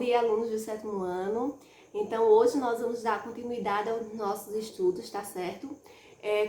dia, alunos do 7º ano. Então, hoje nós vamos dar continuidade aos nossos estudos, tá certo?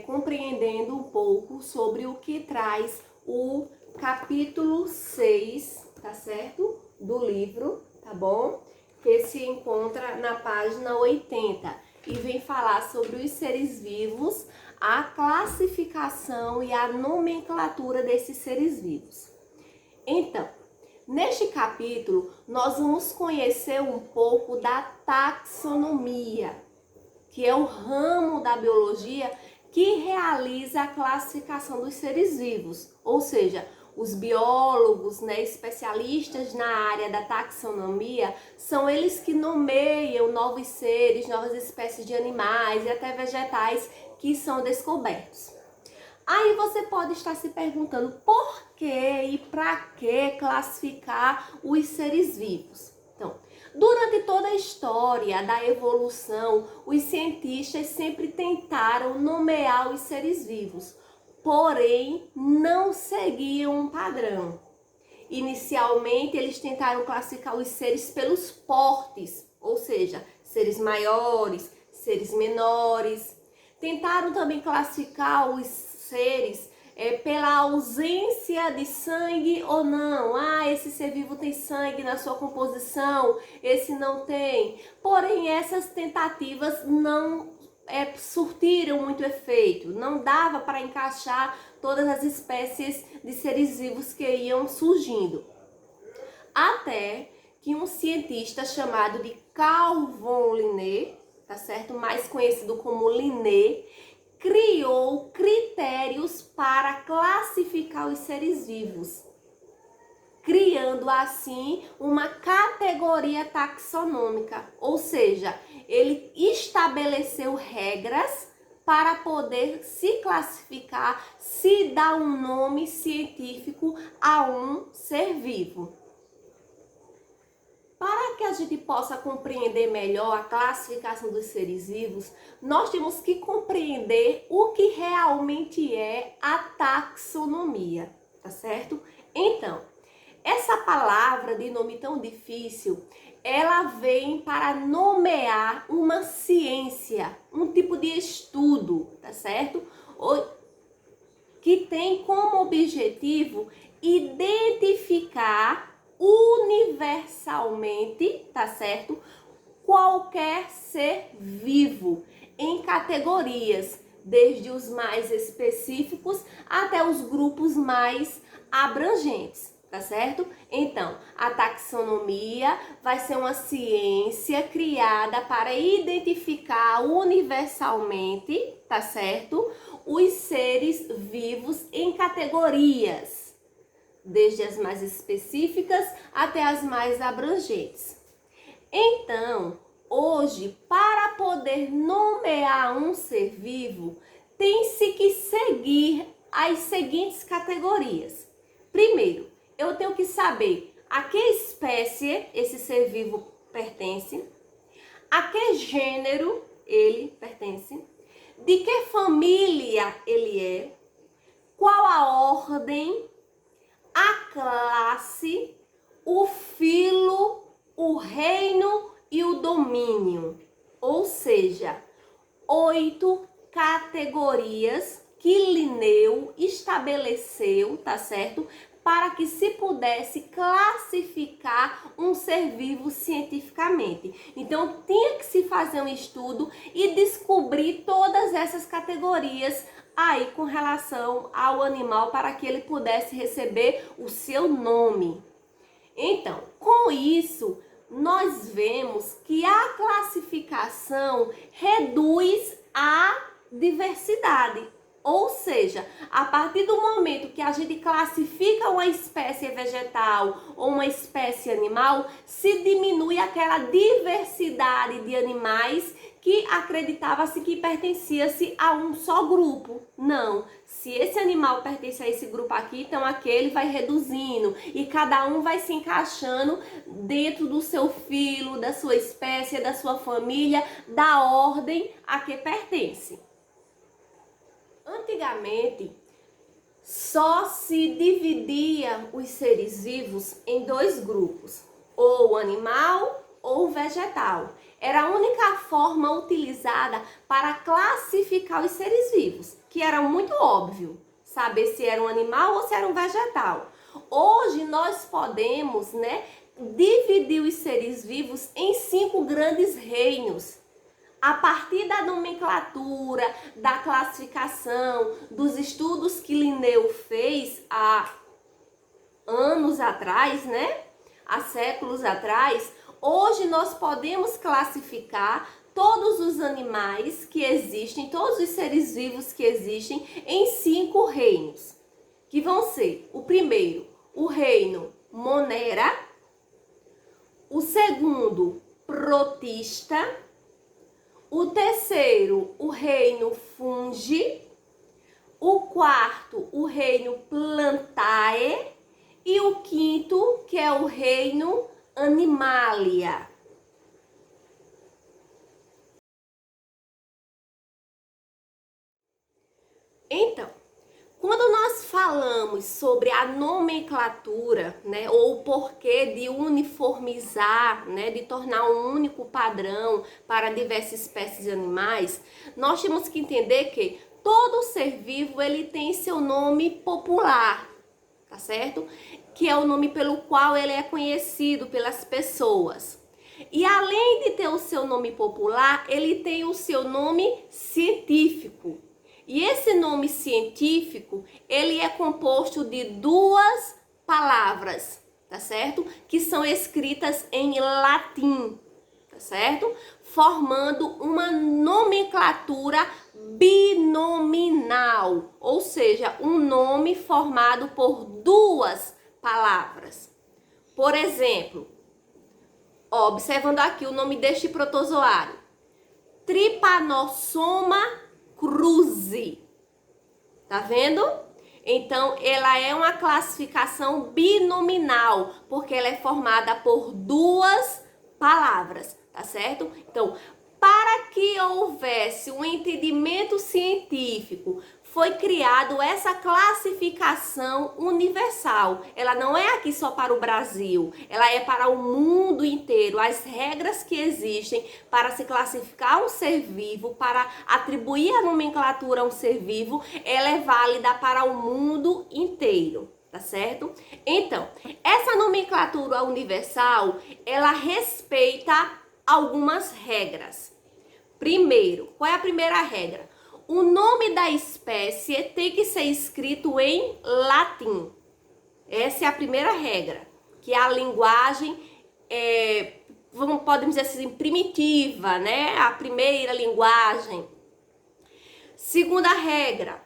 Compreendendo um pouco sobre o que traz o capítulo 6, tá certo? Do livro, tá bom? Que se encontra na página 80 e vem falar sobre os seres vivos, a classificação e a nomenclatura desses seres vivos. Então, neste capítulo, nós vamos conhecer um pouco da taxonomia, que é o ramo da biologia que realiza a classificação dos seres vivos, ou seja, os biólogos, especialistas na área da taxonomia, são eles que nomeiam novos seres, novas espécies de animais e até vegetais que são descobertos. Aí você pode estar se perguntando por que e para que classificar os seres vivos. Então, durante toda a história da evolução, os cientistas sempre tentaram nomear os seres vivos, porém não seguiam um padrão. Inicialmente, eles tentaram classificar os seres pelos portes, ou seja, seres maiores, seres menores. Tentaram também classificar os seres pela ausência de sangue ou não. Esse ser vivo tem sangue na sua composição, esse não tem. Porém, essas tentativas não surtiram muito efeito. Não dava para encaixar todas as espécies de seres vivos que iam surgindo. Até que um cientista chamado de Carl von Linné, tá certo? Mais conhecido como Linné, criou critérios para classificar os seres vivos, criando assim uma categoria taxonômica, ou seja, ele estabeleceu regras para poder se classificar, se dar um nome científico a um ser vivo. Para que a gente possa compreender melhor a classificação dos seres vivos, nós temos que compreender o que realmente é a taxonomia, tá certo? Então, essa palavra de nome tão difícil, ela vem para nomear uma ciência, um tipo de estudo, tá certo? Que tem como objetivo identificar universalmente, tá certo? Qualquer ser vivo em categorias, desde os mais específicos até os grupos mais abrangentes, tá certo? Então, a taxonomia vai ser uma ciência criada para identificar universalmente, tá certo? Os seres vivos em categorias, desde as mais específicas até as mais abrangentes. Então, hoje, para poder nomear um ser vivo, tem-se que seguir as seguintes categorias. Primeiro, eu tenho que saber a que espécie esse ser vivo pertence, a que gênero ele pertence, de que família ele é, qual a ordem, a classe, o filo, o reino e o domínio. Ou seja, 8 categorias que Linneu estabeleceu, tá certo? Para que se pudesse classificar um ser vivo cientificamente. Então, tinha que se fazer um estudo e descobrir todas essas categorias aí com relação ao animal para que ele pudesse receber o seu nome. Então, com isso, nós vemos que a classificação reduz a diversidade. Ou seja, a partir do momento que a gente classifica uma espécie vegetal ou uma espécie animal, se diminui aquela diversidade de animais que acreditava-se que pertencia-se a um só grupo. Não, se esse animal pertence a esse grupo aqui, então aquele vai reduzindo e cada um vai se encaixando dentro do seu filo, da sua espécie, da sua família, da ordem a que pertence. Antigamente, só se dividia os seres vivos em 2 grupos, ou o animal ou vegetal. Era a única forma utilizada para classificar os seres vivos, que era muito óbvio saber se era um animal ou se era um vegetal. Hoje nós podemos, dividir os seres vivos em 5 grandes reinos. A partir da nomenclatura, da classificação, dos estudos que Linneu fez há anos atrás, há séculos atrás, hoje nós podemos classificar todos os animais que existem, todos os seres vivos que existem em 5 reinos, que vão ser o primeiro, o reino Monera, o segundo, Protista, o terceiro, o reino Fungi, o quarto, o reino Plantae e o quinto, que é o reino Animalia. Então, quando nós falamos sobre a nomenclatura, ou o porquê de uniformizar, de tornar um único padrão para diversas espécies de animais, nós temos que entender que todo ser vivo ele tem seu nome popular, tá certo? Que é o nome pelo qual ele é conhecido pelas pessoas. E além de ter o seu nome popular, ele tem o seu nome científico. E esse nome científico, ele é composto de 2 palavras, tá certo? Que são escritas em latim, tá certo? Formando uma nomenclatura binominal, ou seja, um nome formado por 2 palavras. Por exemplo, observando aqui o nome deste protozoário, Trypanosoma cruzi. Tá vendo? Então, ela é uma classificação binominal, porque ela é formada por 2 palavras, tá certo? Então, para que houvesse um entendimento científico, foi criado essa classificação universal. Ela não é aqui só para o Brasil, ela é para o mundo inteiro. As regras que existem para se classificar um ser vivo, para atribuir a nomenclatura a um ser vivo, ela é válida para o mundo inteiro, tá certo? Então, essa nomenclatura universal, ela respeita algumas regras. Primeiro, qual é a primeira regra? O nome da espécie tem que ser escrito em latim. Essa é a primeira regra, que é a linguagem, podemos dizer assim, primitiva, a primeira linguagem. Segunda regra,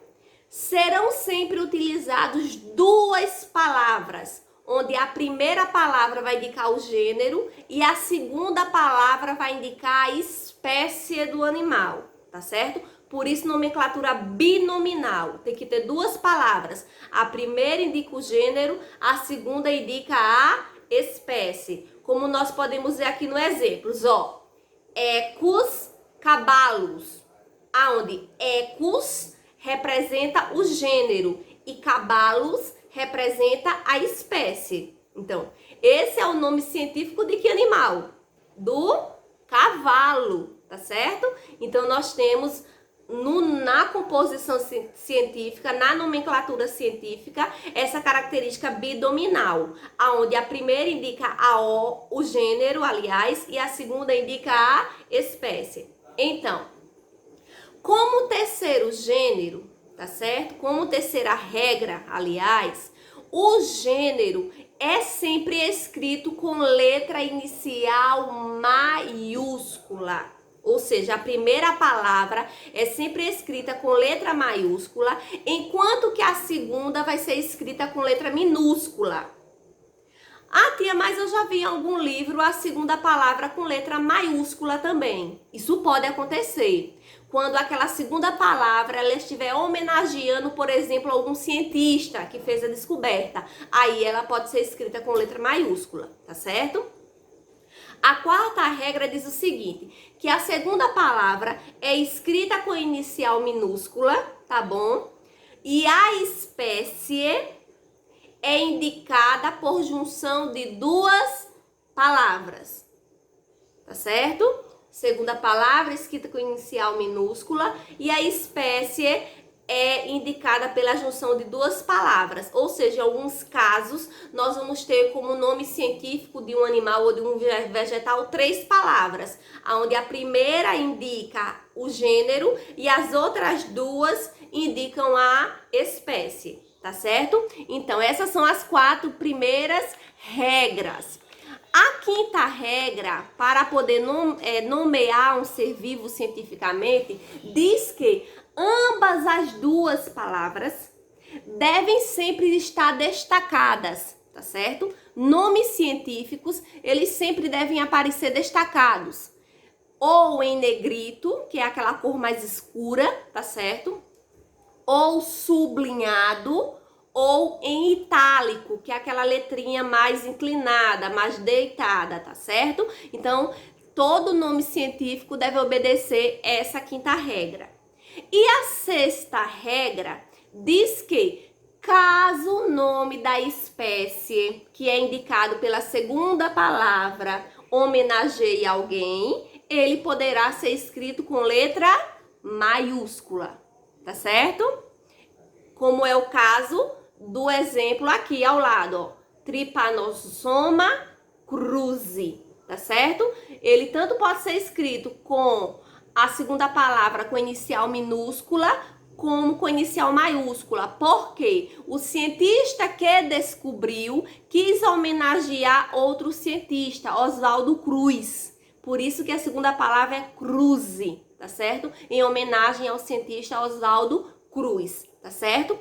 serão sempre utilizados 2 palavras, onde a primeira palavra vai indicar o gênero e a segunda palavra vai indicar a espécie do animal, tá certo? Por isso, nomenclatura binominal. Tem que ter 2 palavras. A primeira indica o gênero, a segunda indica a espécie. Como nós podemos ver aqui no exemplo, ó. Equus cabalus. Aonde equus representa o gênero e cabalus representa a espécie. Então, esse é o nome científico de que animal? Do cavalo, tá certo? Então, nós temos na composição científica, na nomenclatura científica, essa característica bidominal, aonde a primeira indica o gênero, aliás, e a segunda indica a espécie. Então, como terceiro gênero, tá certo? Como terceira regra, aliás, o gênero é sempre escrito com letra inicial maiúscula. Ou seja, a primeira palavra é sempre escrita com letra maiúscula, enquanto que a segunda vai ser escrita com letra minúscula. Ah, tia, mas eu já vi em algum livro a segunda palavra com letra maiúscula também. Isso pode acontecer quando aquela segunda palavra ela estiver homenageando, por exemplo, algum cientista que fez a descoberta. Aí ela pode ser escrita com letra maiúscula, tá certo? A quarta regra diz o seguinte, que a segunda palavra é escrita com inicial minúscula, tá bom? E a espécie é indicada por junção de 2 palavras. tá certo? Segunda palavra escrita com inicial minúscula e a espécie é indicada pela junção de duas palavras, ou seja, em alguns casos nós vamos ter como nome científico de um animal ou de um vegetal 3 palavras, onde a primeira indica o gênero e as outras 2 indicam a espécie, tá certo? Então essas são as 4 primeiras regras. A quinta regra, para poder nomear um ser vivo cientificamente, diz que ambas as 2 palavras devem sempre estar destacadas, tá certo? Nomes científicos, eles sempre devem aparecer destacados. Ou em negrito, que é aquela cor mais escura, tá certo? Ou sublinhado, ou em itálico, que é aquela letrinha mais inclinada, mais deitada, tá certo? Então, todo nome científico deve obedecer essa quinta regra. E a sexta regra diz que, caso o nome da espécie, que é indicado pela segunda palavra, homenageie alguém, ele poderá ser escrito com letra maiúscula, tá certo? Como é o caso do exemplo aqui ao lado, ó, Trypanosoma cruzi, tá certo? Ele tanto pode ser escrito com a segunda palavra com inicial minúscula, como com inicial maiúscula. Porque o cientista que descobriu quis homenagear outro cientista, Oswaldo Cruz. Por isso que a segunda palavra é cruzi, tá certo? Em homenagem ao cientista Oswaldo Cruz, tá certo?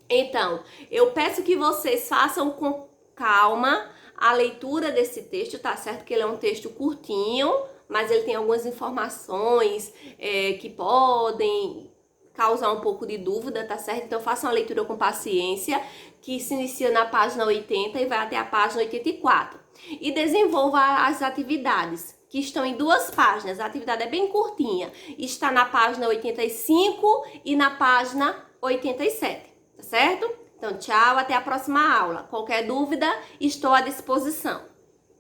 Então, eu peço que vocês façam com calma a leitura desse texto, tá certo? Que ele é um texto curtinho, mas ele tem algumas informações que podem causar um pouco de dúvida, tá certo? Então, façam a leitura com paciência, que se inicia na página 80 e vai até a página 84. E desenvolva as atividades, que estão em 2 páginas. A atividade é bem curtinha. Está na página 85 e na página 87. Tá certo? Então, tchau, até a próxima aula. Qualquer dúvida, estou à disposição.